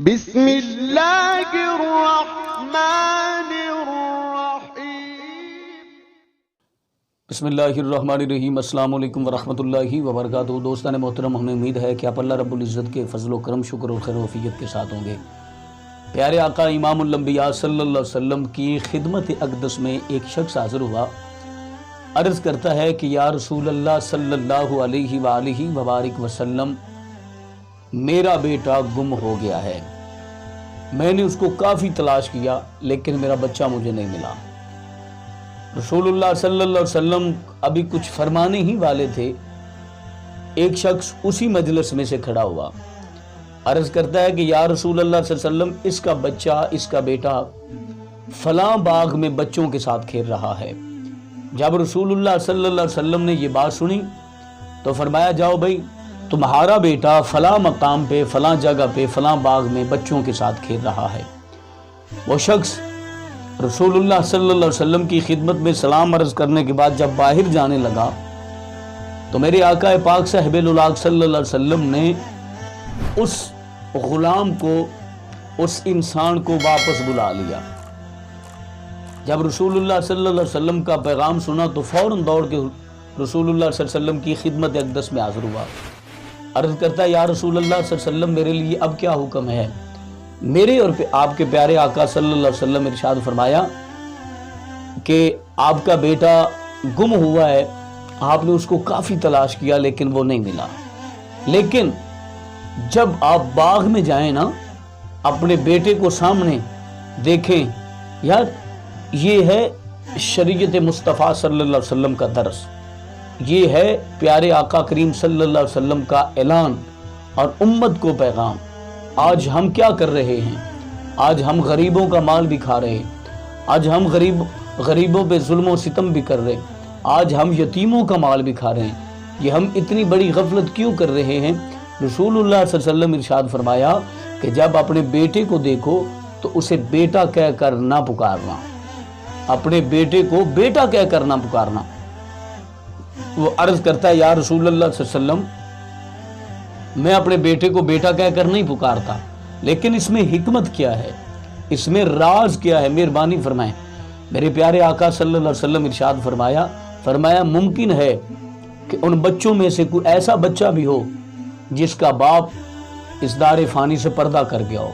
بسم اللہ الرحمن الرحیم۔ بسم اللہ الرحمن الرحیم۔ السلام علیکم ورحمۃ اللہ وبرکاتہ۔ دوستان محترم، ہمیں امید ہے کہ آپ اللہ رب العزت کے فضل و کرم، شکر اور خیر و عافیت کے ساتھ ہوں گے۔ پیارے آقا امام الانبیاء صلی اللہ علیہ وسلم کی خدمت اقدس میں ایک شخص حاضر ہوا، عرض کرتا ہے کہ یا رسول اللہ صلی اللہ علیہ وآلہ وبارک وسلم، میرا بیٹا گم ہو گیا ہے۔ میں نے اس کو کافی تلاش کیا لیکن میرا بچہ مجھے نہیں ملا۔ رسول اللہ صلی اللہ علیہ وسلم ابھی کچھ فرمانے ہی والے تھے، ایک شخص اسی مجلس میں سے کھڑا ہوا، عرض کرتا ہے کہ یا رسول اللہ صلی اللہ علیہ وسلم، اس کا بچہ، اس کا بیٹا فلاں باغ میں بچوں کے ساتھ کھیل رہا ہے۔ جب رسول اللہ صلی اللہ علیہ وسلم نے یہ بات سنی تو فرمایا، جاؤ بھائی، تمہارا بیٹا فلاں مقام پہ، فلاں جگہ پہ، فلاں باغ میں بچوں کے ساتھ کھیل رہا ہے۔ وہ شخص رسول اللہ صلی اللہ علیہ وسلم کی خدمت میں سلام عرض کرنے کے بعد جب باہر جانے لگا تو میرے آقا پاک صاحب الولاق صلی اللہ علیہ وسلم نے اس غلام کو، اس انسان کو واپس بلا لیا۔ جب رسول اللہ صلی اللہ علیہ وسلم کا پیغام سنا تو فوراً دوڑ کے رسول اللہ صلی اللہ علیہ وسلم کی خدمت اقدس میں حاضر ہوا، عرض کرتا ہے، یا رسول اللہ صلی اللہ علیہ وسلم، میرے لیے اب کیا حکم ہے؟ میرے اور آپ کے پیارے آقا صلی اللہ علیہ وسلم ارشاد فرمایا کہ آپ کا بیٹا گم ہوا ہے، آپ نے اس کو کافی تلاش کیا لیکن وہ نہیں ملا، لیکن جب آپ باغ میں جائیں نا، اپنے بیٹے کو سامنے دیکھیں۔ یار، یہ ہے شریعت مصطفیٰ صلی اللہ علیہ وسلم کا درس، یہ ہے پیارے آقا کریم صلی اللہ علیہ وسلم کا اعلان اور امت کو پیغام۔ آج ہم کیا کر رہے ہیں؟ آج ہم غریبوں کا مال بھی کھا رہے ہیں، آج ہم غریبوں پہ ظلم و ستم بھی کر رہے ہیں، آج ہم یتیموں کا مال بھی کھا رہے ہیں۔ یہ ہم اتنی بڑی غفلت کیوں کر رہے ہیں؟ رسول اللہ صلی اللہ علیہ وسلم ارشاد فرمایا کہ جب اپنے بیٹے کو دیکھو تو اسے بیٹا کہہ کر نہ پکارنا، اپنے بیٹے کو بیٹا کہہ کر نہ پکارنا۔ وہ عرض کرتا ہے، یا رسول اللہ صلی اللہ علیہ وسلم، میں اپنے بیٹے کو بیٹا کہہ کر نہیں پکارتا، لیکن اس میں حکمت کیا ہے، اس میں راز کیا ہے؟ مہربانی فرمائیں۔ میرے پیارے آقا صلی اللہ علیہ وسلم ارشاد فرمایا ممکن ہے کہ ان بچوں میں سے کوئی ایسا بچہ بھی ہو جس کا باپ اس دار فانی سے پردہ کر گیا ہو،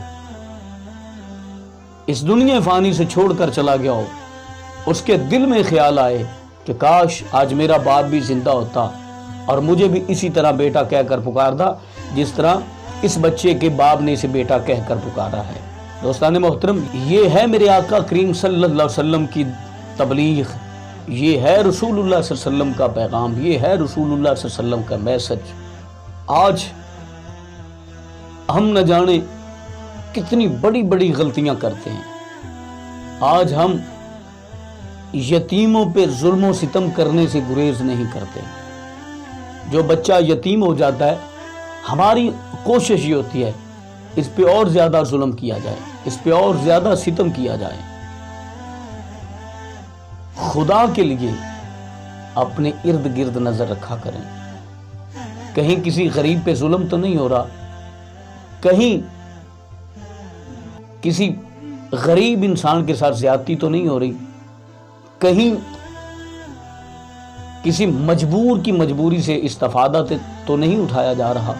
اس دنیا فانی سے چھوڑ کر چلا گیا ہو، اس کے دل میں خیال آئے کہ کاش آج میرا باپ بھی زندہ ہوتا اور مجھے بھی اسی طرح بیٹا کہہ کر پکارتا جس طرح اس بچے کے باپ نے اسے بیٹا کہہ کر پکارا ہے۔ دوستان محترم، یہ ہے میرے آقا کریم صلی اللہ علیہ وسلم کی تبلیغ، یہ ہے رسول اللہ صلی اللہ علیہ وسلم کا پیغام، یہ ہے رسول اللہ صلی اللہ علیہ وسلم کا میسج۔ آج ہم نہ جانے کتنی بڑی بڑی غلطیاں کرتے ہیں۔ آج ہم یتیموں پہ ظلم و ستم کرنے سے گریز نہیں کرتے۔ جو بچہ یتیم ہو جاتا ہے، ہماری کوشش یہ ہوتی ہے اس پہ اور زیادہ ظلم کیا جائے، اس پہ اور زیادہ ستم کیا جائے۔ خدا کے لیے اپنے ارد گرد نظر رکھا کریں، کہیں کسی غریب پہ ظلم تو نہیں ہو رہا، کہیں کسی غریب انسان کے ساتھ زیادتی تو نہیں ہو رہی، کہیں کسی مجبور کی مجبوری سے استفادہ تو نہیں اٹھایا جا رہا۔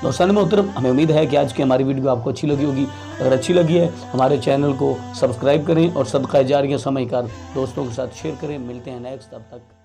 دوستان محترم، ہمیں امید ہے کہ آج کی ہماری ویڈیو آپ کو اچھی لگی ہوگی۔ اگر اچھی لگی ہے ہمارے چینل کو سبسکرائب کریں اور صدقہ جاریہ سمجھ کر دوستوں کے ساتھ شیئر کریں۔ ملتے ہیں نیکسٹ، تب تک